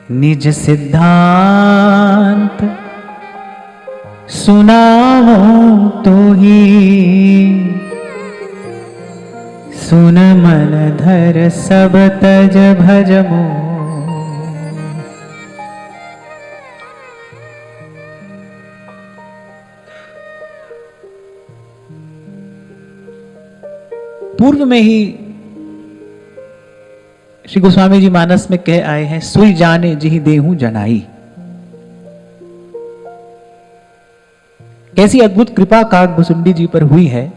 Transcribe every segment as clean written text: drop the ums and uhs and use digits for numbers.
निज सिद्धांत सुनाओ तो ही, सुन मन धर सब तज भज मोह। पूर्व में ही श्री गोस्वामी जी मानस में कह आए हैं, सुई जाने जिहि देहूं जनाई। कैसी अद्भुत कृपा काकभुसुंडी जी पर हुई है।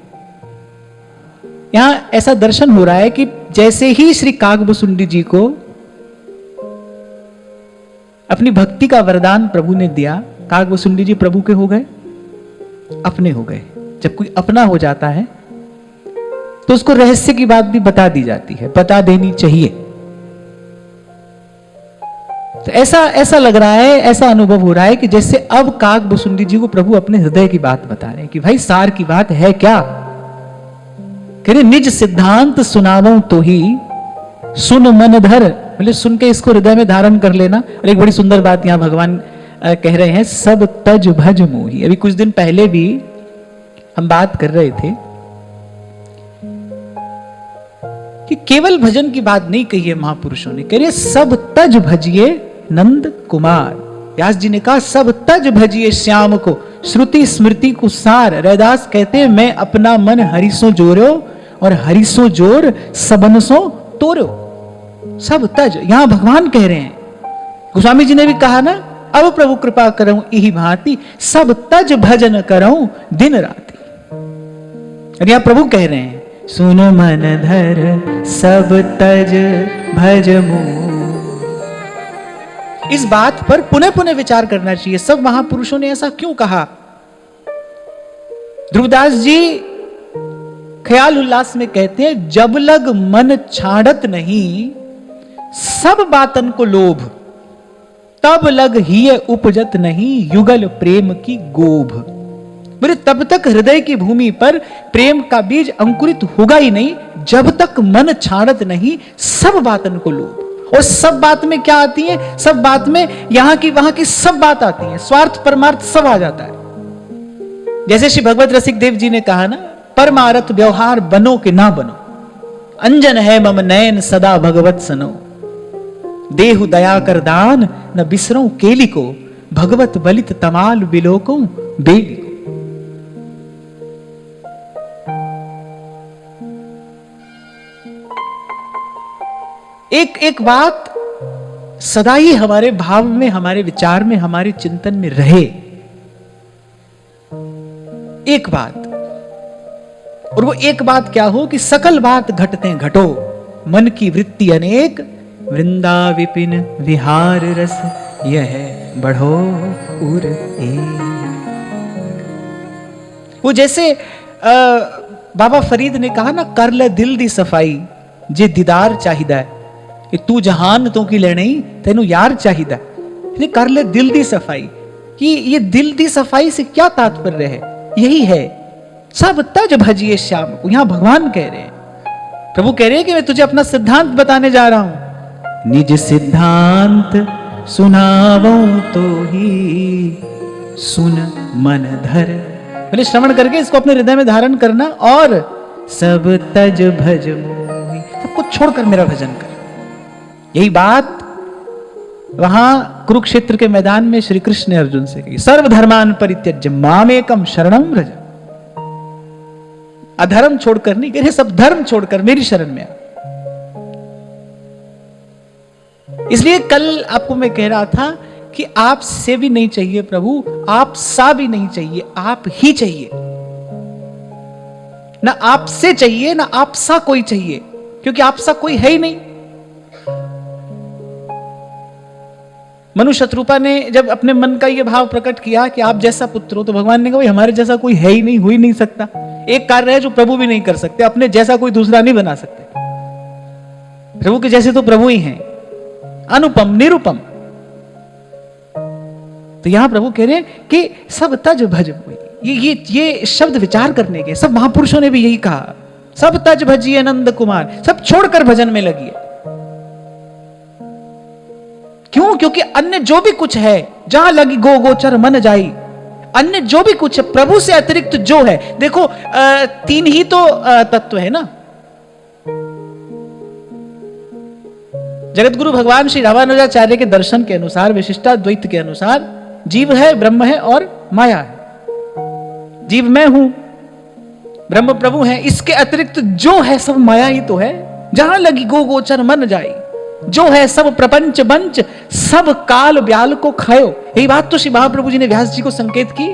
यहां ऐसा दर्शन हो रहा है कि जैसे ही श्री काकभुसुंडी जी को अपनी भक्ति का वरदान प्रभु ने दिया, काकभुसुंडी जी प्रभु के हो गए, अपने हो गए। जब कोई अपना हो जाता है तो उसको रहस्य की बात भी बता दी जाती है, बता देनी चाहिए। तो ऐसा लग रहा है, ऐसा अनुभव हो रहा है कि जैसे अब काकभुसुंडी जी को प्रभु अपने हृदय की बात बता रहे हैं कि भाई सार की बात है क्या। कह रहे निज सिद्धांत सुनावो तो ही, सुन मन धर, बोले सुन के इसको हृदय में धारण कर लेना। और एक बड़ी सुंदर बात यहां भगवान कह रहे हैं, सब तज भज मोही। अभी कुछ दिन पहले भी हम बात कर रहे थे कि केवल भजन की बात नहीं कही है महापुरुषों ने, कह रहे सब तज भजिए नंद कुमार। व्यास जी ने कहा सब तज भजिए श्याम को, श्रुति स्मृति को सार। रैदास कहते हैं मैं अपना मन हरिसो जोरो और हरिसो जोर सबन सो तोरो। सब तज, यहां भगवान कह रहे हैं। गोस्वामी जी ने भी कहा ना, अब प्रभु कृपा करऊं इही भांति, सब तज भजन करऊं दिन राति। और यहां प्रभु कह रहे हैं, सुन मन धर सब तज भज मोह। इस बात पर पुनः पुनः विचार करना चाहिए, सब महापुरुषों ने ऐसा क्यों कहा। ध्रुवदास जी ख्याल उल्लास में कहते हैं, जब लग मन छाड़त नहीं सब बातन को लोभ, तब लग ही उपजत नहीं युगल प्रेम की गोभ। बोले तब तक हृदय की भूमि पर प्रेम का बीज अंकुरित होगा ही नहीं, जब तक मन छाड़त नहीं सब बातन को लोभ। और सब बात में क्या आती है, सब बात में यहां की वहां की सब बात आती है, स्वार्थ परमार्थ सब आ जाता है। जैसे श्री भगवत रसिक देव जी ने कहा ना, परमार्थ व्यवहार बनो कि ना बनो, अंजन है मम नयन सदा भगवत सनो। देहु दया कर दान न बिसरो केली को, भगवत बलित तमाल बिलोको बेली को। एक बात सदा ही हमारे भाव में, हमारे विचार में, हमारे चिंतन में रहे। एक बात, और वो एक बात क्या हो कि सकल बात घटते घटो, मन की वृत्ति अनेक, वृंदा विपिन विहार रस यह बढ़ो उर एक। वो जैसे बाबा फरीद ने कहा ना, कर ले दिल दी सफाई जे दीदार चाहिदा है, तू जहान तो की लेने तेनू यार चाहिदा है। कर ले दिल दी सफाई, कि ये दिल दी सफाई से क्या तात्पर्य है, यही है सब तज भजिए श्याम को। यहां भगवान कह रहे हैं, प्रभु कह रहे हैं कि मैं तुझे अपना सिद्धांत बताने जा रहा हूं। निज सिद्धांत सुनावो तो ही, सुन मन धर। बोले श्रवण करके इसको अपने हृदय में धारण करना, और सब तज भज मोहि, सब कुछ छोड़कर मेरा भजन कर। यही बात वहां कुरुक्षेत्र के मैदान में श्री कृष्ण ने अर्जुन से कही, सर्वधर्मान परित्यज्य मामेकम शरणम व्रज। अधर्म छोड़कर नहीं, कह रहे सब धर्म छोड़कर मेरी शरण में आ। इसलिए कल आपको मैं कह रहा था कि आप से भी नहीं चाहिए प्रभु, आप सा भी नहीं चाहिए, आप ही चाहिए। ना आपसे चाहिए ना आप सा कोई चाहिए, क्योंकि आप सा कोई है ही नहीं। मनु शत्रुपा ने जब अपने मन का यह भाव प्रकट किया कि आप जैसा पुत्र हो, तो भगवान ने कहा हमारे जैसा कोई है ही नहीं, हो ही नहीं सकता। एक कार्य है जो प्रभु भी नहीं कर सकते, अपने जैसा कोई दूसरा नहीं बना सकते। प्रभु के जैसे तो प्रभु ही हैं, अनुपम निरुपम। तो यहां प्रभु कह रहे हैं कि सब तज भज मोहि। ये शब्द विचार करने के, सब महापुरुषों ने भी यही कहा, सब तज भजिए नंद कुमार, सब छोड़कर भजन में लगिए। क्यों? क्योंकि अन्य जो भी कुछ है, जहां लगी गो गोचर मन जाई, अन्य जो भी कुछ है प्रभु से अतिरिक्त जो है, देखो तीन ही तो तत्व है ना। जगत गुरु भगवान श्री रामानुजाचार्य के दर्शन के अनुसार, विशिष्टाद्वैत के अनुसार, जीव है, ब्रह्म है और माया है। जीव मैं हूं, ब्रह्म प्रभु है, इसके अतिरिक्त जो है सब माया ही तो है। जहां लगी गो गोचर मन जाई, जो है सब प्रपंच बंच, सब काल ब्याल को खायो। यही बात तो श्री महाप्रभु जी ने व्यास जी को संकेत की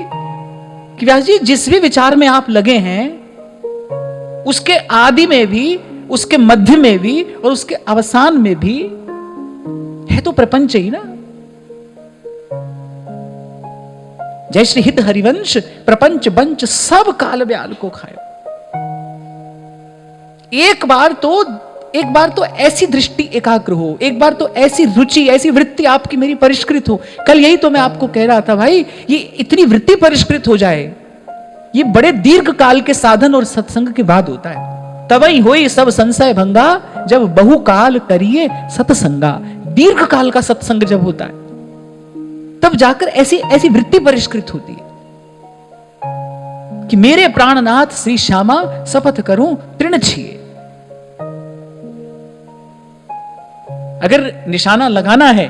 कि व्यास जी जिस भी विचार में आप लगे हैं, उसके आदि में भी, उसके मध्य में भी और उसके अवसान में भी है तो प्रपंच ही ना। जय श्री हित हरिवंश, प्रपंच बंच सब काल ब्याल को खायो। एक बार तो ऐसी दृष्टि एकाग्र हो, एक बार तो ऐसी रुचि, ऐसी वृत्ति आपकी मेरी परिष्कृत हो। कल यही तो मैं आपको कह रहा था, भाई ये इतनी वृत्ति परिष्कृत हो जाए, ये बड़े दीर्घ काल के साधन और सत्संग के बाद होता है। तबई होई सब संशय भंगा, जब बहुकाल करिए सत्संगा। दीर्घ काल का सत्संग जब होता है, तब जाकर ऐसी ऐसी वृत्ति परिष्कृत होती है कि मेरे प्राणनाथ श्री श्यामा शपथ करूं तृण छिए। अगर निशाना लगाना है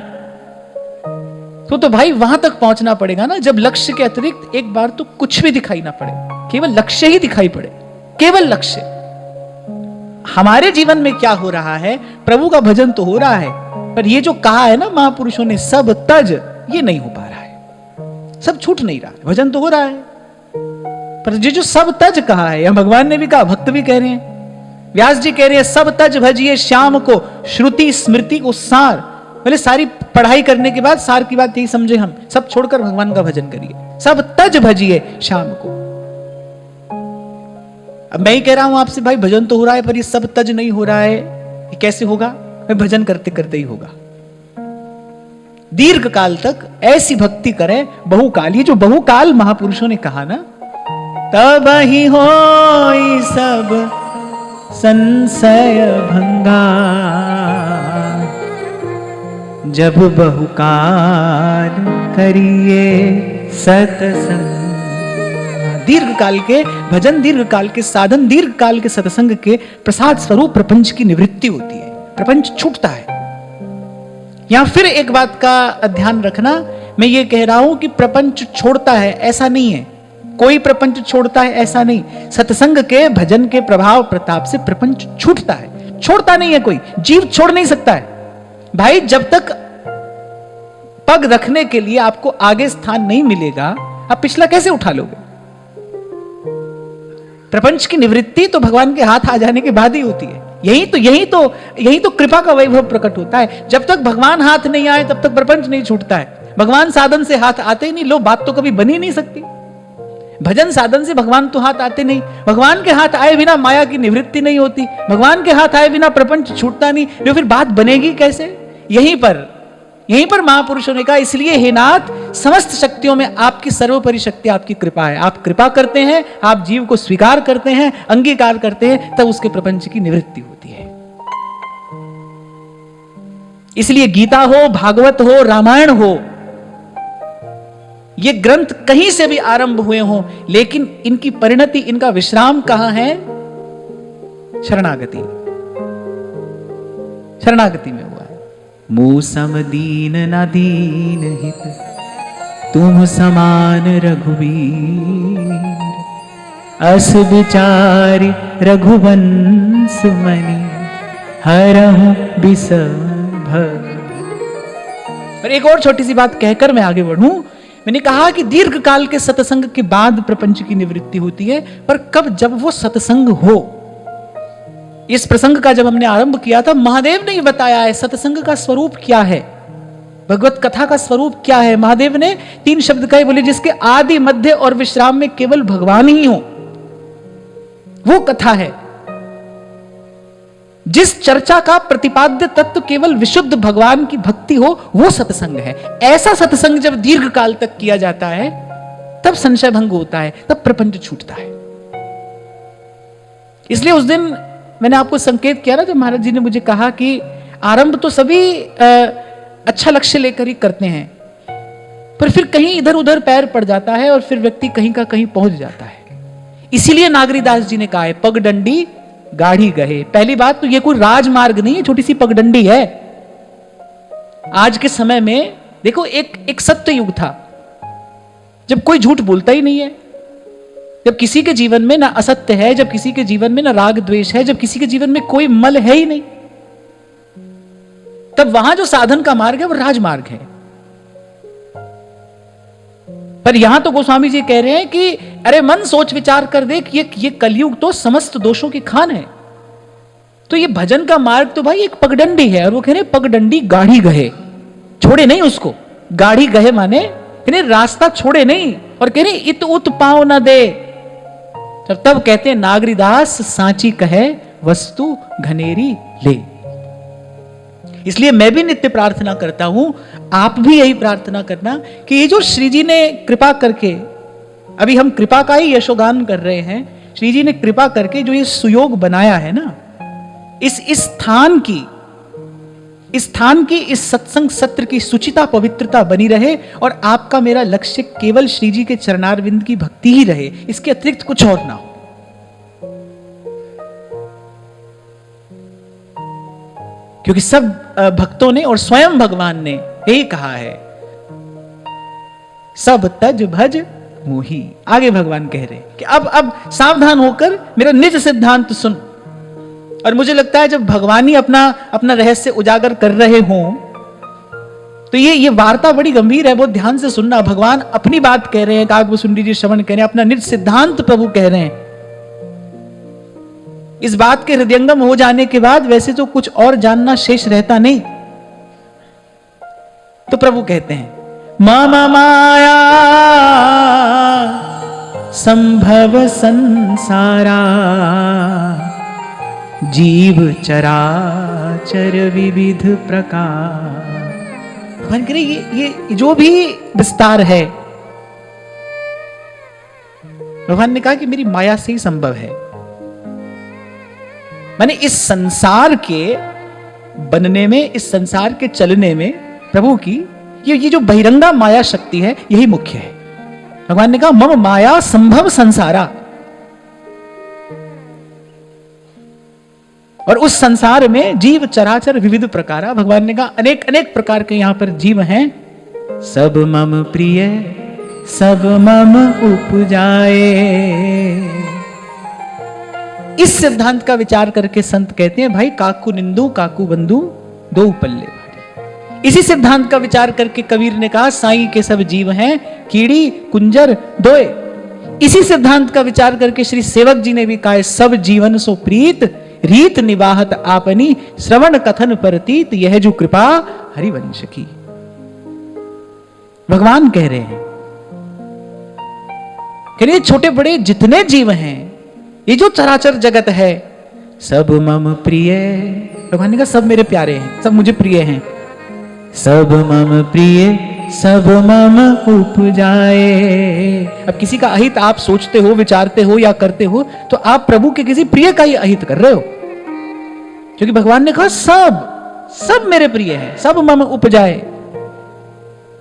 तो भाई वहां तक पहुंचना पड़ेगा ना, जब लक्ष्य के अतिरिक्त एक बार तो कुछ भी दिखाई ना पड़े, केवल लक्ष्य ही दिखाई पड़े, केवल लक्ष्य। हमारे जीवन में क्या हो रहा है? प्रभु का भजन तो हो रहा है, पर ये जो कहा है ना महापुरुषों ने, सब तज, ये नहीं हो पा रहा है, सब छूट नहीं रहा है। भजन तो हो रहा है, पर ये जो सब तज कहा है, या भगवान ने भी कहा, भक्त भी कह रहे हैं, व्यास जी कह रहे हैं, सब तज भजिए श्याम को, श्रुति स्मृति को सार। पहले सारी पढ़ाई करने के बाद सार की बात यही समझे हम, सब छोड़कर भगवान का भजन करिए, सब तज भजिए श्याम को। अब मैं ही कह रहा हूं आपसे, भाई भजन तो हो रहा है पर ये सब तज नहीं हो रहा है, ये कैसे होगा? मैं भजन करते करते ही होगा। दीर्घ काल तक ऐसी भक्ति करें, बहुकाल, ये जो बहुकाल महापुरुषों ने कहा ना, तब ही हो सब संशय भंगा, जब बहुकाल करिए सत्संग। दीर्घ काल के भजन, दीर्घ काल के साधन, दीर्घ काल के सत्संग के प्रसाद स्वरूप प्रपंच की निवृत्ति होती है, प्रपंच छूटता है। यहां फिर एक बात का ध्यान रखना, मैं ये कह रहा हूं कि प्रपंच छोड़ता है, ऐसा नहीं है। कोई प्रपंच छोड़ता है ऐसा नहीं। सत्संग के भजन के प्रभाव प्रताप से प्रपंच छूटता है, छोड़ता नहीं है कोई। जीव छोड़ नहीं सकता है भाई, जब तक पग रखने के लिए आपको आगे स्थान नहीं मिलेगा, आप पिछला कैसे उठा लोगे? प्रपंच की निवृत्ति तो भगवान के हाथ आ जाने के बाद ही होती है। यही तो कृपा का वैभव प्रकट होता है। जब तक भगवान हाथ नहीं आए तब तक प्रपंच नहीं छूटता है। भगवान साधन से हाथ आते ही नहीं, लो बात तो कभी बनी नहीं सकती। भजन साधन से भगवान तो हाथ आते नहीं। भगवान के हाथ आए बिना माया की निवृत्ति नहीं होती। भगवान के हाथ आए बिना प्रपंच छूटता नहीं। जो फिर बात बनेगी कैसे? यहीं पर महापुरुषों ने कहा, इसलिए हे नाथ, समस्त शक्तियों में आपकी सर्वोपरि शक्ति आपकी कृपा है। आप कृपा करते हैं, आप जीव को स्वीकार करते हैं, अंगीकार करते हैं, तब उसके प्रपंच की निवृत्ति होती है। इसलिए गीता हो, भागवत हो, रामायण हो, ये ग्रंथ कहीं से भी आरंभ हुए हों, लेकिन इनकी परिणति, इनका विश्राम कहां है? शरणागति। शरणागति में हुआ है। मूसम दीन न दीन हित, तुम समान रघुवीर, अस विचारि रघुवंश मणि, हरहु बिसभ। और एक और छोटी सी बात कहकर मैं आगे बढ़ूं। मैंने कहा कि दीर्घ काल के सत्संग के बाद प्रपंच की निवृत्ति होती है, पर कब? जब वो सत्संग हो। इस प्रसंग का जब हमने आरंभ किया था, महादेव ने बताया है सत्संग का स्वरूप क्या है, भगवत कथा का स्वरूप क्या है। महादेव ने 3 शब्द कहे, बोले जिसके आदि मध्य और विश्राम में केवल भगवान ही हो, वो कथा है। जिस चर्चा का प्रतिपाद्य तत्व केवल विशुद्ध भगवान की भक्ति हो, वो सत्संग है। ऐसा सत्संग जब दीर्घ काल तक किया जाता है, तब संशय भंग होता है, तब प्रपंच छूटता है। इसलिए उस दिन मैंने आपको संकेत किया ना, जब महाराज जी ने मुझे कहा कि आरंभ तो सभी अच्छा लक्ष्य लेकर ही करते हैं, पर फिर कहीं इधर उधर पैर पड़ जाता है और फिर व्यक्ति कहीं का कहीं पहुंच जाता है। इसीलिए नागरीदास जी ने कहा है पगडंडी गाढ़ी गहे। पहली बात तो ये कोई राजमार्ग नहीं है, छोटी सी पगडंडी है। आज के समय में देखो, एक सत्य युग था जब कोई झूठ बोलता ही नहीं है, जब किसी के जीवन में ना असत्य है, जब किसी के जीवन में ना राग द्वेष है, जब किसी के जीवन में कोई मल है ही नहीं, तब वहां जो साधन का मार्ग है वो राजमार्ग है। पर यहां तो गोस्वामी जी कह रहे हैं कि अरे मन सोच विचार कर देख, ये कलयुग तो समस्त दोषों की खान है। तो ये भजन का मार्ग तो भाई एक पगडंडी है, और वो कह रहे पगडंडी गाढ़ी गहे, छोड़े नहीं उसको। गाढ़ी गहे माने रास्ता छोड़े नहीं, और कह रहे इत उत पांव न दे। तब कहते हैं नागरीदास सांची कहे वस्तु घनेरी ले। इसलिए मैं भी नित्य प्रार्थना करता हूं, आप भी यही प्रार्थना करना कि ये जो श्री जी ने कृपा करके, अभी हम कृपा का ही यशोगान कर रहे हैं, श्री जी ने कृपा करके जो ये सुयोग बनाया है ना, इस स्थान की इस सत्संग सत्र की सुचिता पवित्रता बनी रहे, और आपका मेरा लक्ष्य केवल श्री जी के चरणारविंद की भक्ति ही रहे, इसके अतिरिक्त कुछ और ना हो। क्योंकि सब भक्तों ने और स्वयं भगवान ने यही कहा है, सब तज भज मोही। आगे भगवान कह रहे कि अब सावधान होकर मेरा निज सिद्धांत सुन। और मुझे लगता है जब भगवान ही अपना रहस्य उजागर कर रहे हों, तो ये वार्ता बड़ी गंभीर है, बहुत ध्यान से सुनना। भगवान अपनी बात कह रहे हैं, काकभूषुंडी जी श्रवण कह रहे हैं, अपना निज सिद्धांत प्रभु कह रहे हैं। इस बात के हृदयंगम हो जाने के बाद वैसे तो कुछ और जानना शेष रहता नहीं। तो प्रभु कहते हैं मामा माया संभव संसारा, जीव चराचर विविध प्रकार। भगवान कह रहे ये जो भी विस्तार है, भगवान ने कहा कि मेरी माया से ही संभव है। माने इस संसार के बनने में, इस संसार के चलने में प्रभु की ये जो बहिरंगा माया शक्ति है, यही मुख्य है। भगवान ने कहा मम माया संभव संसारा, और उस संसार में जीव चराचर विविध प्रकारा। भगवान ने कहा अनेक अनेक प्रकार के यहां पर जीव हैं। सब मम प्रिय सब मम उपजाए। इस सिद्धांत का विचार करके संत कहते हैं भाई काकू निंदु काकू बंधु दो पल्ले भारी। इसी सिद्धांत का विचार करके कबीर ने कहा साईं के सब जीव हैं कीड़ी कुंजर दोए। इसी सिद्धांत का विचार करके श्री सेवक जी ने भी कहा सब जीवन सो प्रीत रीत निवाहत आपनी, श्रवण कथन परतीत यह जो कृपा हरिवंश की। भगवान कह रहे हैं कि छोटे बड़े जितने जीव हैं, ये जो चराचर जगत है, सब मम प्रिय। भगवान ने कहा सब मेरे प्यारे हैं, सब मुझे प्रिय हैं। सब मम प्रिय सब मम उपजाए। अब किसी का अहित आप सोचते हो, विचारते हो या करते हो, तो आप प्रभु के किसी प्रिय का ही अहित कर रहे हो। क्योंकि भगवान ने कहा सब मेरे प्रिय हैं, सब मम उपजाए।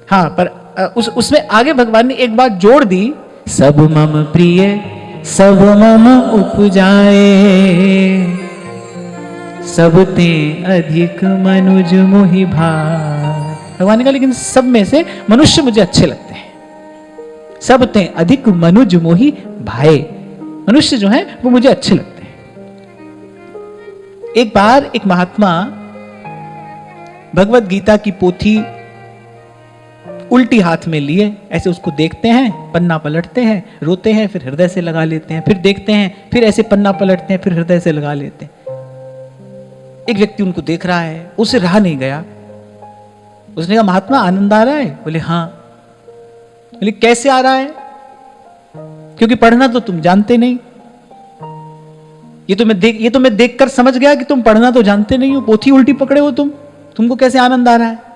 हाँ, पर उसमें आगे भगवान ने एक बात जोड़ दी, सब मम प्रिय सब मम उपजाए, सब ते अधिक मनुज मोहि भाए। भगवान ने कहा लेकिन सब में से मनुष्य मुझे अच्छे लगते हैं, सब ते अधिक मनुज मोहि भाए। मनुष्य जो है वो मुझे अच्छे लगते हैं। एक बार एक महात्मा भगवत गीता की पोथी उल्टी हाथ में लिए ऐसे उसको देखते हैं, पन्ना पलटते हैं, रोते हैं, फिर हृदय से लगा लेते हैं, फिर देखते हैं, फिर ऐसे पन्ना पलटते हैं, फिर हृदय से लगा लेते हैं। एक व्यक्ति उनको देख रहा है, उसे रहा नहीं गया। उसने कहा महात्मा आनंद आ रहा है? बोले हाँ। बोले कैसे आ रहा है? क्योंकि पढ़ना तो तुम जानते नहीं। ये तो मैं देखकर समझ गया कि तुम पढ़ना तो जानते नहीं हो, पोथी उल्टी पकड़े हो तुमको कैसे आनंद आ रहा है?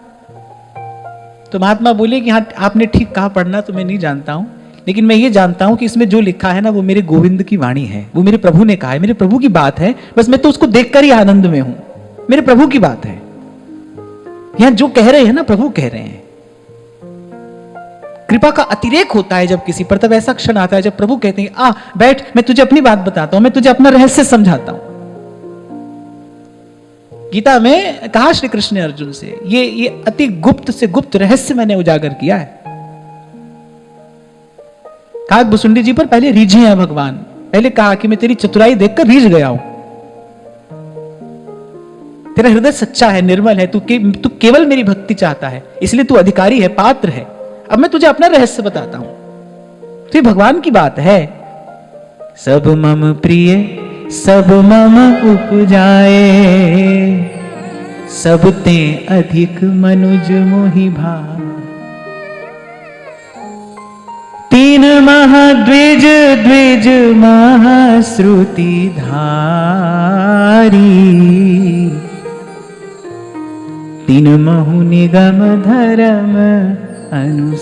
तो महात्मा बोले कि हाँ आपने ठीक कहा, पढ़ना तो मैं नहीं जानता हूं, लेकिन मैं ये जानता हूं कि इसमें जो लिखा है ना वो मेरे गोविंद की वाणी है, वो मेरे प्रभु ने कहा है, मेरे प्रभु की बात है। बस मैं तो उसको देखकर ही आनंद में हूं, मेरे प्रभु की बात है। यहां जो कह रहे हैं ना प्रभु कह रहे हैं। कृपा का अतिरेक होता है जब किसी पर, तब ऐसा क्षण आता है जब प्रभु कहते हैं आ बैठ, मैं तुझे अपनी बात बताता हूं, मैं तुझे अपना रहस्य समझाता हूं। गीता में कहा श्री कृष्ण ने अर्जुन से, ये अति गुप्त से गुप्त रहस्य मैंने उजागर किया है। कहा भुसुंडी जी पर पहले रीझे हैं भगवान, पहले कहा कि मैं तेरी चतुराई देखकर रीझ गया हूं, तेरा हृदय सच्चा है, निर्मल है, तू केवल मेरी भक्ति चाहता है, इसलिए तू अधिकारी है, पात्र है। अब मैं तुझे अपना रहस्य बताता हूं। तो ये भगवान की बात है। सब मम प्रिय सब मम उपजाए, सब ते अधिक मनुज मोहि भाव। तीन महाद्विज द्विज महाश्रुति धारी, तीन महु निगम धर्म अनुसारी।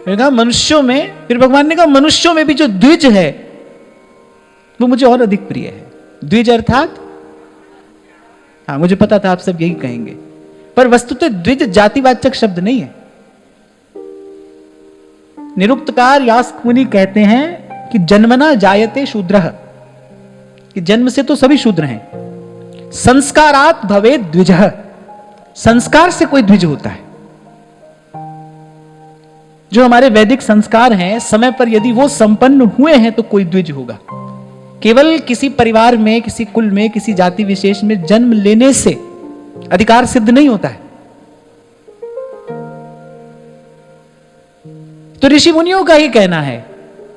कहा मनुष्यों में, फिर भगवान ने कहा मनुष्यों में भी जो द्विज है वो मुझे और अधिक प्रिय है। द्विज अर्थात, हाँ मुझे पता था आप सब यही कहेंगे, पर वस्तुतः द्विज जातिवाचक शब्द नहीं है। निरुक्तकार यास्क मुनि कहते हैं कि जन्मना जायते शूद्रः, कि जन्म से तो सभी शूद्र हैं। संस्कारात भवेत् द्विजः, संस्कार से कोई द्विज होता है। जो हमारे वैदिक संस्कार हैं, समय पर यदि वो संपन्न हुए हैं तो कोई द्विज होगा। केवल किसी परिवार में, किसी कुल में, किसी जाति विशेष में जन्म लेने से अधिकार सिद्ध नहीं होता है। तो ऋषि मुनियों का ही कहना है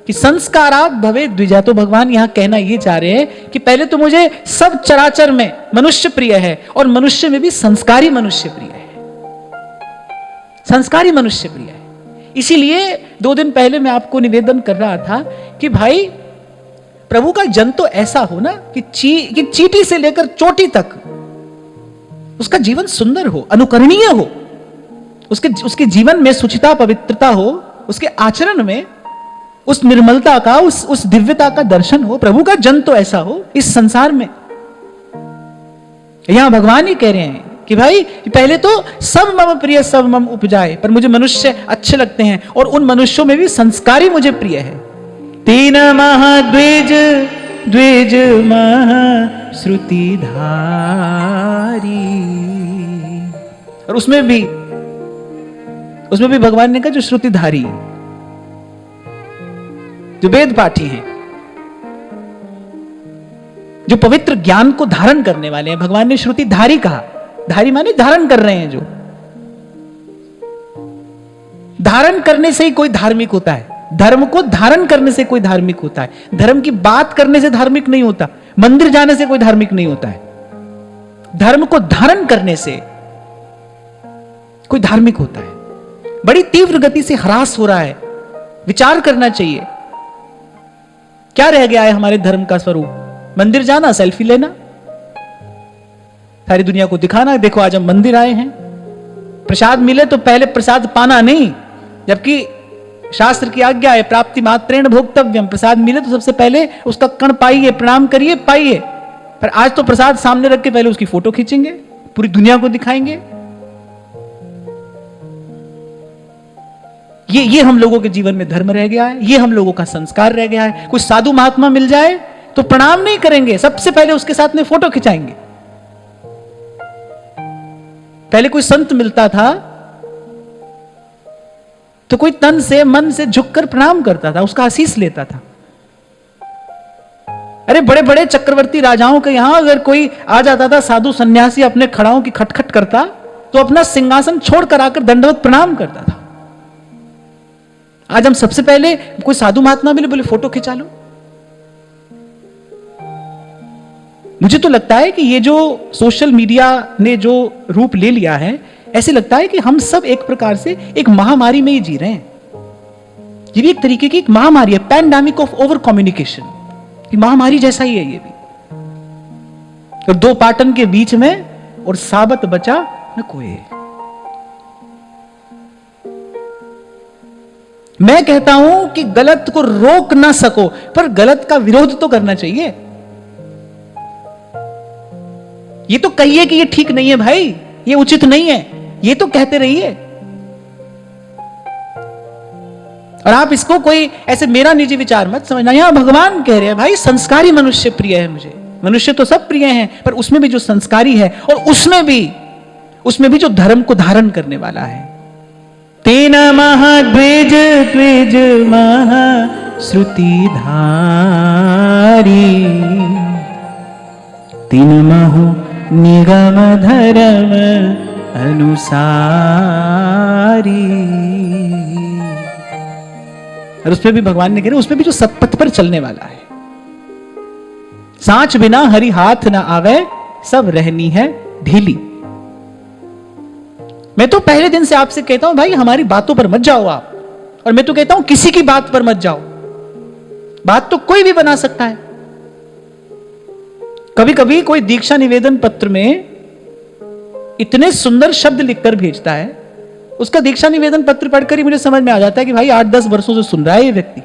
कि संस्कारात भवेत् द्विजा। तो भगवान यहां कहना ये चाह रहे हैं कि पहले तो मुझे सब चराचर में मनुष्य प्रिय है, और मनुष्य में भी संस्कारी मनुष्य प्रिय है, संस्कारी मनुष्य प्रिय है। इसीलिए 2 दिन पहले मैं आपको निवेदन कर रहा था कि भाई प्रभु का जन तो ऐसा हो ना कि चींटी से लेकर चोटी तक उसका जीवन सुंदर हो, अनुकरणीय हो, उसके जीवन में सुचिता पवित्रता हो, उसके आचरण में उस निर्मलता का, उस दिव्यता का दर्शन हो। प्रभु का जन तो ऐसा हो इस संसार में। यहां भगवान ही कह रहे हैं कि भाई पहले तो सब मम प्रिय सब मम उपजाए, पर मुझे मनुष्य अच्छे लगते हैं, और उन मनुष्यों में भी संस्कारी मुझे प्रिय है। तीन महाद्विज द्विज महाश्रुति धारी, और उसमें भी भगवान ने कहा जो श्रुतिधारी, जो वेद पाठी हैं, जो पवित्र ज्ञान को धारण करने वाले हैं। भगवान ने श्रुतिधारी कहा, धारी माने धारण कर रहे हैं। जो धारण करने से ही कोई धार्मिक होता है, धर्म को धारण करने से कोई धार्मिक होता है। धर्म की बात करने से धार्मिक नहीं होता, मंदिर जाने से कोई धार्मिक नहीं होता है। धर्म को धारण करने से कोई धार्मिक होता है। बड़ी तीव्र गति से ह्रास हो रहा है, विचार करना चाहिए। क्या रह गया है हमारे धर्म का स्वरूप? मंदिर जाना, सेल्फी लेना, सारी दुनिया को दिखाना, देखो आज हम मंदिर आए हैं। प्रसाद मिले तो पहले प्रसाद पाना नहीं, जबकि शास्त्र की आज्ञा है प्राप्ति मात्रेण भोक्तव्यम। प्रसाद मिले तो सबसे पहले उसका कण पाइए, प्रणाम करिए, पाइए। पर आज तो प्रसाद सामने रख के पहले उसकी फोटो खींचेंगे, पूरी दुनिया को दिखाएंगे। ये हम लोगों के जीवन में धर्म रह गया है, ये हम लोगों का संस्कार रह गया है। कुछ साधु महात्मा मिल जाए तो प्रणाम नहीं करेंगे, सबसे पहले उसके साथ में फोटो खिंचाएंगे। पहले कोई संत मिलता था तो कोई तन से मन से झुककर प्रणाम करता था, उसका आशीष लेता था। अरे बड़े बड़े चक्रवर्ती राजाओं के यहां अगर कोई आ जाता था साधु सन्यासी, अपने खड़ाओं की खटखट करता, तो अपना सिंहासन छोड़कर आकर दंडवत प्रणाम करता था। आज हम सबसे पहले कोई साधु महात्मा मिले, बोले फोटो खिंचा लो। मुझे तो लगता है कि ये जो सोशल मीडिया ने जो रूप ले लिया है, ऐसे लगता है कि हम सब एक प्रकार से एक महामारी में ही जी रहे हैं। ये भी एक तरीके की एक महामारी है, पैंडेमिक ऑफ ओवर कम्युनिकेशन। महामारी जैसा ही है ये भी। तो 2 पाटन के बीच में और साबत बचा न कोई। मैं कहता हूं कि गलत को रोक ना सको, पर गलत का विरोध तो करना चाहिए। ये तो कहिए कि ये ठीक नहीं है भाई, ये उचित नहीं है, ये तो कहते रहिए। और आप इसको कोई ऐसे मेरा निजी विचार मत समझना, यहां भगवान कह रहे हैं भाई संस्कारी मनुष्य प्रिय है मुझे। मनुष्य तो सब प्रिय हैं, पर उसमें भी जो संस्कारी है और उसमें भी जो धर्म को धारण करने वाला है। तेन महाद्विज द्विज महाश्रुति धारी, तीन महु निगम धर्म अनुसारी। और उसमें भी भगवान ने कह रहे उसमें भी जो सतपथ पर चलने वाला है। सांच बिना हरि हाथ ना आवे, सब रहनी है ढीली। मैं तो पहले दिन से आपसे कहता हूं भाई हमारी बातों पर मत जाओ आप, और मैं तो कहता हूं किसी की बात पर मत जाओ। बात तो कोई भी बना सकता है। कभी कभी कोई दीक्षा निवेदन पत्र में इतने सुंदर शब्द लिखकर भेजता है, उसका दीक्षा निवेदन पत्र पढ़कर ही मुझे समझ में आ जाता है कि भाई 8-10 वर्षों से सुन रहा है ये व्यक्ति।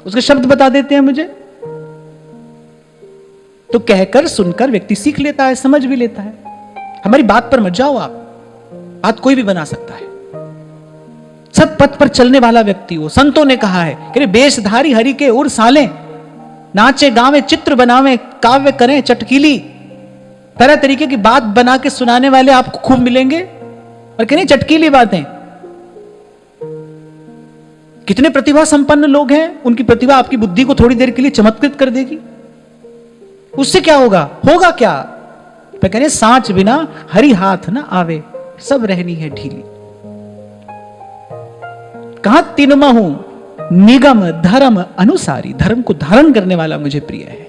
उसके शब्द बता देते हैं मुझे, तो कहकर सुनकर व्यक्ति सीख लेता है, समझ भी लेता है। हमारी बात पर मत जाओ आप, बात कोई भी बना सकता है। सब पथ पर चलने वाला व्यक्ति हो। संतों ने कहा है कि बेशधारी हरि के उर साले, नाचे गावे चित्र बनावे काव्य करें चटकीली। तरह तरीके की बात बना के सुनाने वाले आपको खूब मिलेंगे, और कह नहीं चटकीली बातें। कितने प्रतिभा संपन्न लोग हैं, उनकी प्रतिभा आपकी बुद्धि को थोड़ी देर के लिए चमत्कृत कर देगी। उससे क्या होगा क्या? मैं कह रहे सांच बिना हरि हाथ ना आवे, सब रहनी है ढीली। कहा तीनमा हूं निगम धर्म अनुसारी, धर्म को धारण करने वाला मुझे प्रिय है।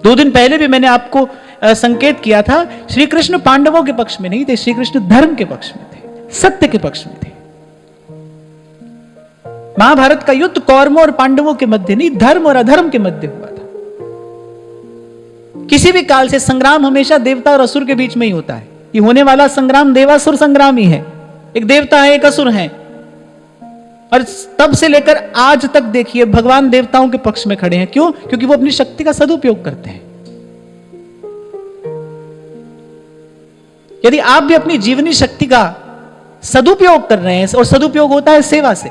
2 दिन पहले भी मैंने आपको संकेत किया था, श्री कृष्ण पांडवों के पक्ष में नहीं थे, श्री कृष्ण धर्म के पक्ष में थे, सत्य के पक्ष में थे। महाभारत का युद्ध कौरवों और पांडवों के मध्य नहीं, धर्म और अधर्म के मध्य हुआ था। किसी भी काल से संग्राम हमेशा देवता और असुर के बीच में ही होता है। ये होने वाला संग्राम देवासुर संग्राम ही है। एक देवता है, एक असुर है, और तब से लेकर आज तक देखिए भगवान देवताओं के पक्ष में खड़े हैं। क्यों? क्योंकि वो अपनी शक्ति का सदुपयोग करते हैं। यदि आप भी अपनी जीवनी शक्ति का सदुपयोग कर रहे हैं, और सदुपयोग होता है सेवा से,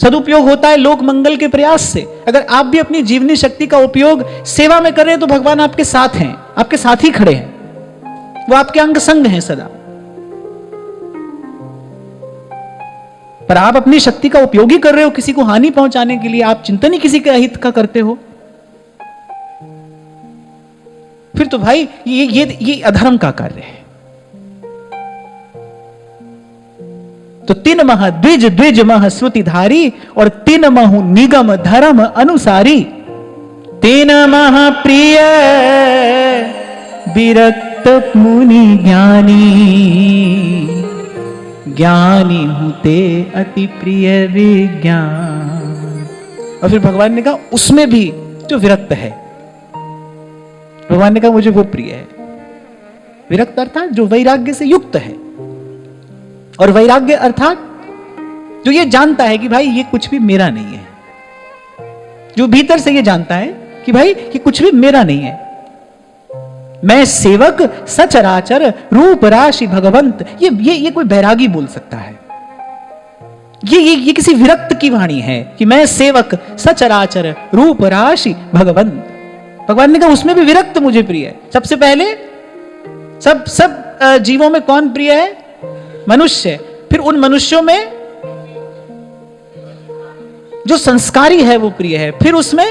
सदुपयोग होता है लोक मंगल के प्रयास से, अगर आप भी अपनी जीवनी शक्ति का उपयोग सेवा में कर रहे हैं तो भगवान आपके साथ हैं, आपके साथ ही खड़े हैं, वो आपके अंग संग हैं सदा। पर आप अपनी शक्ति का उपयोग ही कर रहे हो किसी को हानि पहुंचाने के लिए, आप चिंतन ही किसी के अहित का करते हो, फिर तो भाई ये अधर्म का कार्य है। तो 3 मह द्विज द्विज मह श्रुति धारी, और 3 महु निगम धर्म अनुसारी। 3 मह प्रिय विरक्त मुनि ज्ञानी, ज्ञानी हुते अति प्रिय विज्ञान। और फिर भगवान ने कहा उसमें भी जो विरक्त है, भगवान ने कहा मुझे वो प्रिय है। विरक्त अर्थात जो वैराग्य से युक्त है, और वैराग्य अर्थात जो ये जानता है कि भाई ये कुछ भी मेरा नहीं है, जो भीतर से ये जानता है कि भाई ये कुछ भी मेरा नहीं है, मैं सेवक सचराचर रूप राशि भगवंत। ये कोई बैरागी बोल सकता है। ये किसी विरक्त की वाणी है कि मैं सेवक सचराचर रूप राशि भगवंत। भगवान ने कहा उसमें भी विरक्त मुझे प्रिय है। सबसे पहले सब जीवों में कौन प्रिय है? मनुष्य। फिर उन मनुष्यों में जो संस्कारी है वो प्रिय है। फिर उसमें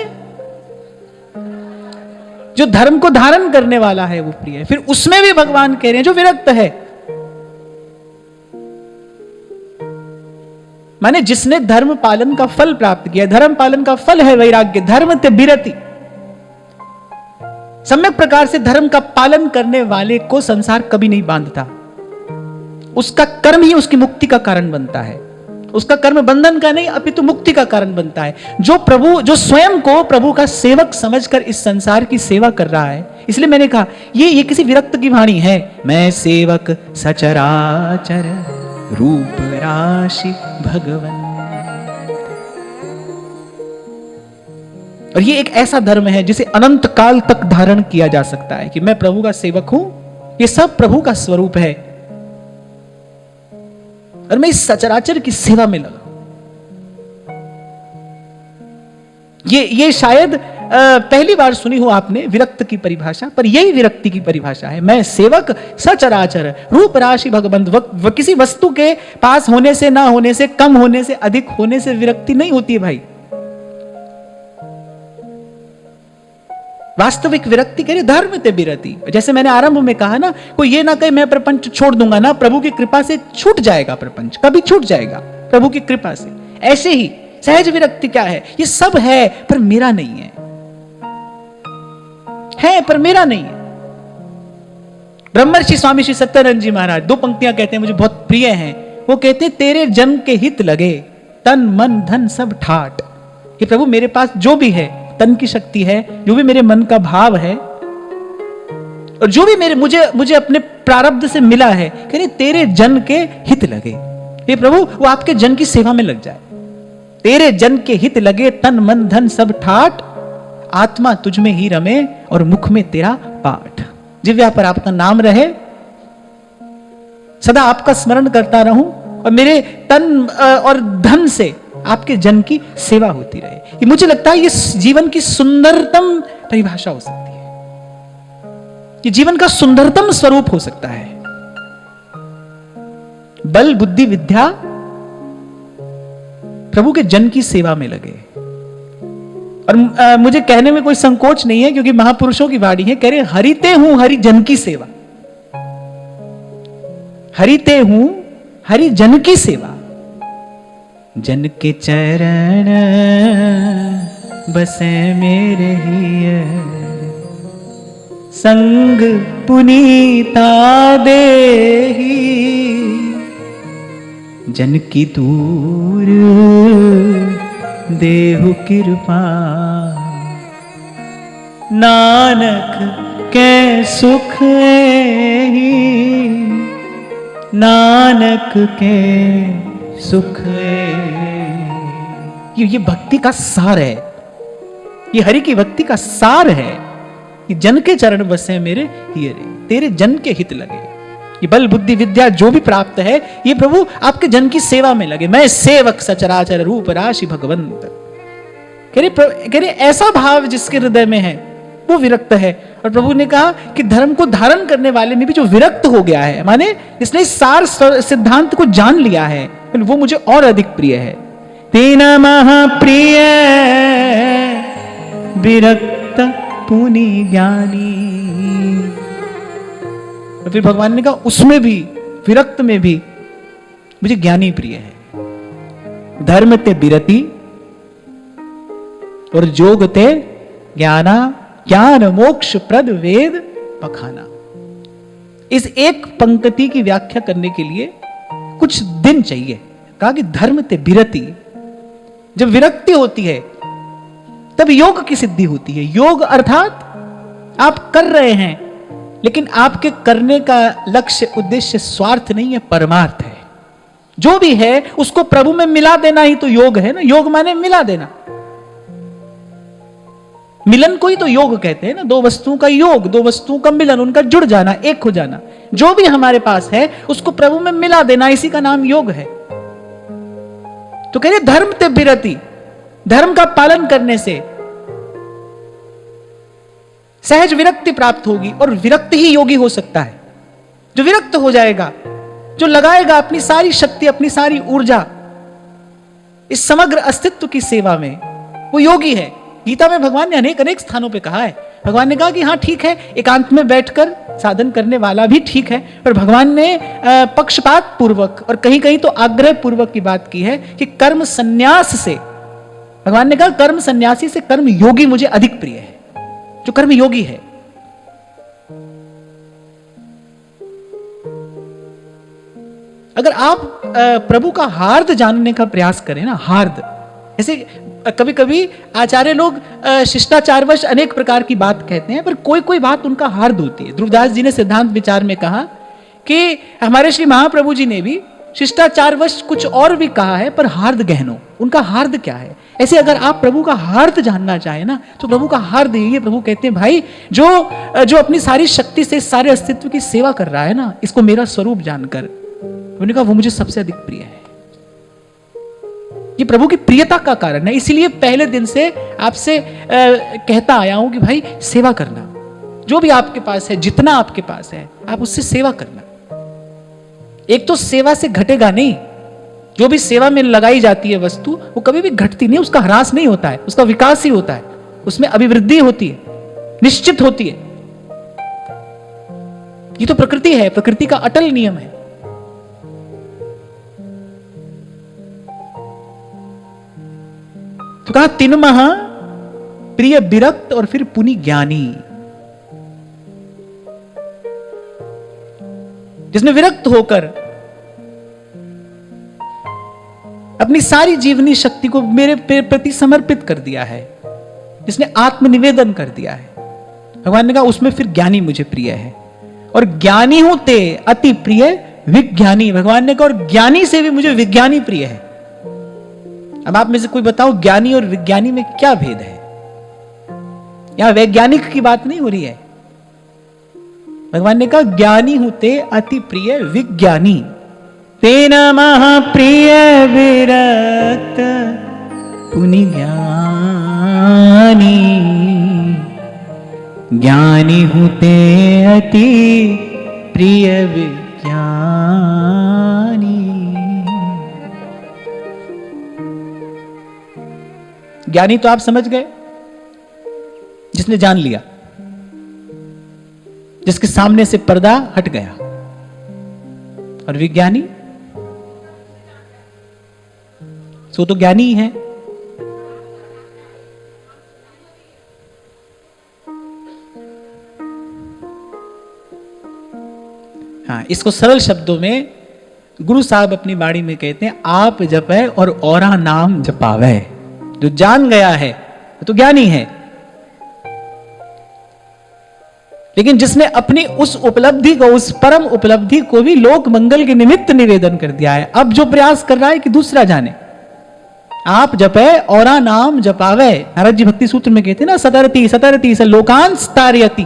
जो धर्म को धारण करने वाला है वो प्रिय है। फिर उसमें भी भगवान कह रहे हैं जो विरक्त है, माने जिसने धर्म पालन का फल प्राप्त किया। धर्म पालन का फल है वैराग्य। धर्म ते बिरति, सम्यक प्रकार से धर्म का पालन करने वाले को संसार कभी नहीं बांधता। उसका कर्म ही उसकी मुक्ति का कारण बनता है। उसका कर्म बंधन का नहीं अपितु मुक्ति का कारण बनता है। जो स्वयं को प्रभु का सेवक समझकर इस संसार की सेवा कर रहा है। इसलिए मैंने कहा ये किसी विरक्त की वाणी है। मैं सेवक सचराचर रूप राशि भगवन। और ये एक ऐसा धर्म है जिसे अनंत काल तक धारण किया जा सकता है कि मैं प्रभु का सेवक हूं, ये सब प्रभु का स्वरूप है और मैं इस सचराचर की सेवा में लगा। ये शायद पहली बार सुनी हो आपने विरक्त की परिभाषा, पर यही विरक्ति की परिभाषा है। मैं सेवक सचराचर रूप राशि भगवंत। किसी वस्तु के पास होने से, ना होने से, कम होने से, अधिक होने से विरक्ति नहीं होती है भाई। वास्तविक विरक्ति कह रही धर्म ते विरति। जैसे मैंने आरंभ में कहा ना, कोई ये ना कहे मैं प्रपंच छोड़ दूंगा ना, प्रभु की कृपा से छूट जाएगा प्रपंच, कभी छूट जाएगा प्रभु की कृपा से। ऐसे ही सहज विरक्ति क्या है, ये सब है पर मेरा नहीं है पर मेरा नहीं है। ब्रह्मर्षि स्वामी श्री सत्यानंद जी महाराज दो पंक्तियां कहते हैं, मुझे बहुत प्रिय हैं। वो कहते हैं, तेरे जन के हित लगे तन मन धन सब ठाट। ये प्रभु मेरे पास जो भी है, तन की शक्ति है, जो भी मेरे मन का भाव है और जो भी मेरे मुझे अपने प्रारब्ध से मिला है, कह रहे तेरे जन के हित लगे। ये प्रभु वो आपके जन की सेवा में लग जाए। तेरे जन के हित लगे तन मन धन सब ठाट, आत्मा तुझ में ही रमे और मुख में तेरा पाठ। जिव्या पर आपका नाम रहे, सदा आपका स्मरण करता रहूं और मेरे तन और धन से आपके जन की सेवा होती रहे। ये मुझे लगता है ये जीवन की सुंदरतम परिभाषा हो सकती है, ये जीवन का सुंदरतम स्वरूप हो सकता है। बल बुद्धि विद्या प्रभु के जन की सेवा में लगे। और मुझे कहने में कोई संकोच नहीं है, क्योंकि महापुरुषों की वाणी है, कह रहे हरिते हूं हरि जन की सेवा, हरिते हूं हरि जन की सेवा। जन के चरण बसे मेरे हिय, संग पुनीता देही, जन की दूर देहु कृपा, नानक के सुख ही, नानक के सुख। ये भक्ति का सार है, ये हरि की भक्ति का सार है कि जन के चरण बसे मेरे हियरे, तेरे जन के हित लगे। ये बल बुद्धि विद्या जो भी प्राप्त है, ये प्रभु आपके जन की सेवा में लगे। मैं सेवक सचराचर रूप राशि भगवंत। कह रहे ऐसा भाव जिसके हृदय में है वो विरक्त है। और प्रभु ने कहा कि धर्म को धारण करने वाले में भी जो विरक्त हो गया है, माने इसने इस सार सिद्धांत को जान लिया है, वो मुझे और अधिक प्रिय है। तेना महाप्रिय विरक्त पुनि ज्ञानी। तो फिर भगवान ने कहा उसमें भी, विरक्त में भी मुझे ज्ञानी प्रिय है। धर्म ते विरति और जोग ते ज्ञाना, ज्ञान मोक्ष प्रद वेद बखाना। इस एक पंक्ति की व्याख्या करने के लिए कुछ दिन चाहिए। कहा कि धर्म ते विरति, जब विरक्ति होती है तब योग की सिद्धि होती है। योग अर्थात आप कर रहे हैं, लेकिन आपके करने का लक्ष्य उद्देश्य स्वार्थ नहीं है, परमार्थ है। जो भी है उसको प्रभु में मिला देना ही तो योग है ना। योग माने मिला देना, मिलन को ही तो योग कहते हैं ना। दो वस्तुओं का योग, दो वस्तुओं का मिलन, उनका जुड़ जाना, एक हो जाना। जो भी हमारे पास है उसको प्रभु में मिला देना, इसी का नाम योग है। तो कह रहे धर्म ते विरति, धर्म का पालन करने से सहज विरक्ति प्राप्त होगी। और विरक्त ही योगी हो सकता है। जो विरक्त हो जाएगा, जो लगाएगा अपनी सारी शक्ति, अपनी सारी ऊर्जा इस समग्र अस्तित्व की सेवा में, वो योगी है। गीता में भगवान ने अनेक अनेक स्थानों पे कहा है। भगवान ने कहा कि हाँ ठीक है, एकांत में बैठकर साधन करने वाला भी ठीक है, पर भगवान ने पक्षपात पूर्वक और कहीं कहीं तो आग्रह पूर्वक की बात की है कि कर्म संन्यास से, भगवान ने कहा कर्म सन्यासी से कर्म योगी मुझे अधिक प्रिय है। जो कर्म योगी है, अगर आप प्रभु का हार्द जानने का प्रयास करें ना, हार्द, ऐसे कभी कभी आचार्य लोग शिष्टाचारवश अनेक प्रकार की बात कहते हैं, पर कोई कोई बात उनका हार्द होती है। ध्रुवदास जी ने सिद्धांत विचार में कहा कि हमारे श्री महाप्रभु जी ने भी शिष्टाचारवश कुछ और भी कहा है, पर हार्द गहनो, उनका हार्द क्या है। ऐसे अगर आप प्रभु का हार्द जानना चाहे ना, तो प्रभु का हार्द ये, प्रभु कहते हैं भाई जो अपनी सारी शक्ति से सारे अस्तित्व की सेवा कर रहा है ना, इसको मेरा स्वरूप जानकर, उन्होंने कहा वो मुझे सबसे अधिक प्रिय है। ये प्रभु की प्रियता का कारण है। इसीलिए पहले दिन से आपसे कहता आया हूं कि भाई सेवा करना, जो भी आपके पास है, जितना आपके पास है, आप उससे सेवा करना। एक तो सेवा से घटेगा नहीं, जो भी सेवा में लगाई जाती है वस्तु, वो कभी भी घटती नहीं, उसका ह्रास नहीं होता है, उसका विकास ही होता है, उसमें अभिवृद्धि होती है, निश्चित होती है। ये तो प्रकृति है, प्रकृति का अटल नियम है। तो कहा तीन महा प्रिय विरक्त और फिर पुनि ज्ञानी। जिसने विरक्त होकर अपनी सारी जीवनी शक्ति को मेरे प्रति समर्पित कर दिया है, जिसने आत्मनिवेदन कर दिया है, भगवान ने कहा उसमें फिर ज्ञानी मुझे प्रिय है। और ज्ञानी हूं ते अति प्रिय विज्ञानी, भगवान ने कहा और ज्ञानी से भी मुझे विज्ञानी प्रिय है। अब आप में से कोई बताओ ज्ञानी और विज्ञानी में क्या भेद है। यहां वैज्ञानिक की बात नहीं हो रही है, भगवान ने कहा ज्ञानी होते अति प्रिय विज्ञानी। तेन महाप्रिय विरक्त पुनि ज्ञानी, ज्ञानी होते अति प्रिय विज्ञानी। ज्ञानी तो आप समझ गए, जिसने जान लिया, जिसके सामने से पर्दा हट गया। और विज्ञानी सो तो ज्ञानी ही है। हाँ, इसको सरल शब्दों में गुरु साहब अपनी बाणी में कहते हैं, आप जपे और औरा नाम जपावे। जो जान गया है तो ज्ञानी है, लेकिन जिसने अपनी उस उपलब्धि को, उस परम उपलब्धि को भी लोक मंगल के निमित्त निवेदन कर दिया है, अब जो प्रयास कर रहा है कि दूसरा जाने। आप जपे औरा नाम जपावे, नारद जी भक्ति सूत्र में कहते हैं ना, सतरती सतरती स लोकान स्तारयति।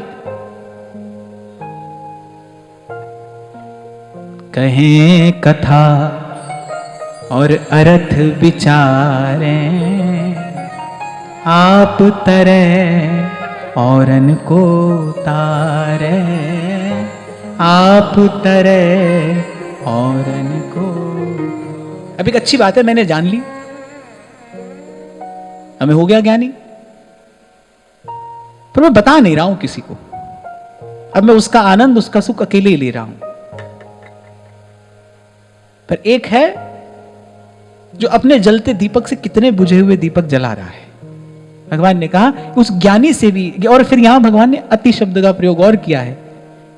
कहें कथा और अर्थ विचारे, आप तरे औरन को तारे, आप तरे औरन को। अब एक अच्छी बात है, मैंने जान ली, हमें हो गया ज्ञानी, पर मैं बता नहीं रहा हूं किसी को। अब मैं उसका आनंद, उसका सुख अकेले ही ले रहा हूं। पर एक है जो अपने जलते दीपक से कितने बुझे हुए दीपक जला रहा है। भगवान ने कहा उस ज्ञानी से भी, और फिर यहां भगवान ने अति शब्द का प्रयोग और किया है,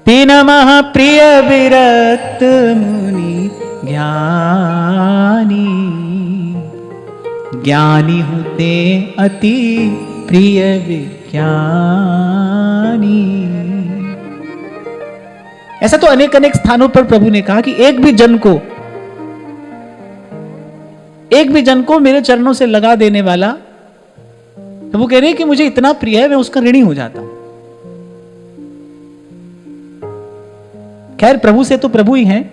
तेन महाप्रिय विरक्त मुनि ज्ञानी, ज्ञानी होते अति प्रिय विज्ञानी। ऐसा तो अनेक अनेक स्थानों पर प्रभु ने कहा कि एक भी जन को मेरे चरणों से लगा देने वाला, तो वो कह रहे हैं कि मुझे इतना प्रिय है, मैं उसका ऋणी हो जाता हूं। खैर प्रभु से तो प्रभु ही हैं,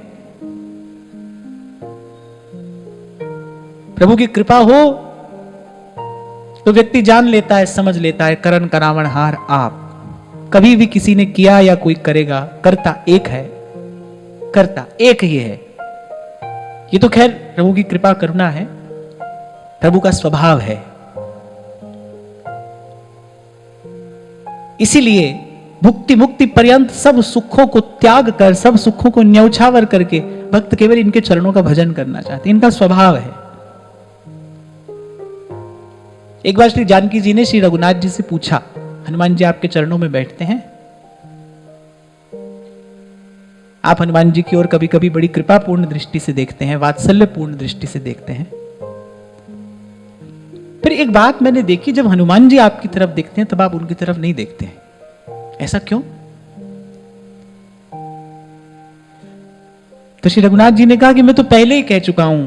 प्रभु की कृपा हो तो व्यक्ति जान लेता है, समझ लेता है, करण करावण हार आप। कभी भी किसी ने किया या कोई करेगा, करता एक है, करता एक ही है। ये तो खैर प्रभु की कृपा करुणा है, प्रभु का स्वभाव है। इसीलिए भुक्ति मुक्ति पर्यंत सब सुखों को त्याग कर, सब सुखों को न्यौछावर करके भक्त केवल इनके चरणों का भजन करना चाहते, इनका स्वभाव है। एक बार श्री जानकी जी ने श्री रघुनाथ जी से पूछा, हनुमान जी आपके चरणों में बैठते हैं, आप हनुमान जी की ओर कभी कभी बड़ी कृपापूर्ण दृष्टि से देखते हैं, वात्सल्यपूर्ण दृष्टि से देखते हैं। फिर एक बात मैंने देखी, जब हनुमान जी आपकी तरफ देखते हैं तब आप उनकी तरफ नहीं देखते हैं, ऐसा क्यों? तो श्री रघुनाथ जी ने कहा कि मैं तो पहले ही कह चुका हूं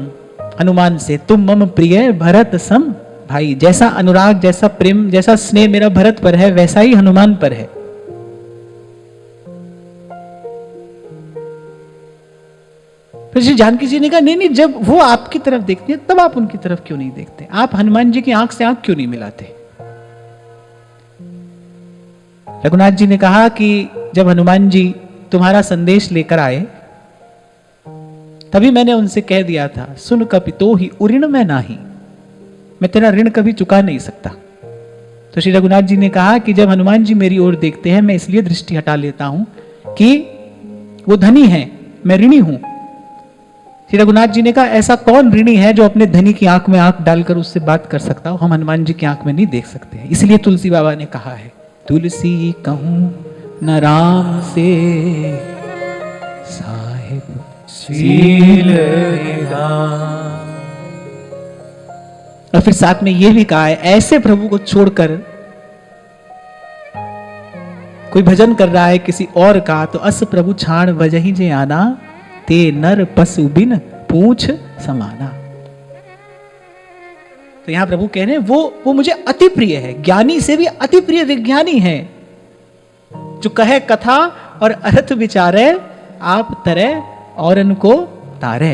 हनुमान से, तुम मम प्रिय भरत सम भाई। जैसा अनुराग, जैसा प्रेम, जैसा स्नेह मेरा भरत पर है, वैसा ही हनुमान पर है। फिर श्री जानकी जी ने कहा नहीं नहीं, जब वो आपकी तरफ देखती है तब आप उनकी तरफ क्यों नहीं देखते? आप हनुमान जी की आंख से आंख क्यों नहीं मिलाते? रघुनाथ जी ने कहा कि जब हनुमान जी तुम्हारा संदेश लेकर आए तभी मैंने उनसे कह दिया था, सुन कपितो ही उऋण मैं नाही, मैं तेरा ऋण कभी चुका नहीं सकता। तो श्री रघुनाथ जी ने कहा कि जब हनुमान जी मेरी ओर देखते हैं मैं इसलिए दृष्टि हटा लेता हूं कि वो धनी है, मैं ऋणी हूं। श्री रघुनाथ जी ने कहा ऐसा कौन ऋणी है जो अपने धनी की आंख में आंख डालकर उससे बात कर सकता हो? हम हनुमान जी की आंख में नहीं देख सकते हैं। इसलिए तुलसी बाबा ने कहा है, तुलसी कहूं न राम से साहिब सील और फिर साथ में यह भी कहा है, ऐसे प्रभु को छोड़कर कोई भजन कर रहा है किसी और का तो अस प्रभु छाण वजही जे आना, ते नर पशु बिन पूछ समाना। तो यहां प्रभु कह रहे हैं वो मुझे अति प्रिय है, ज्ञानी से भी अति प्रिय विज्ञानी है, जो कहे कथा और अर्थ विचारे, आप तरे और इनको तारे।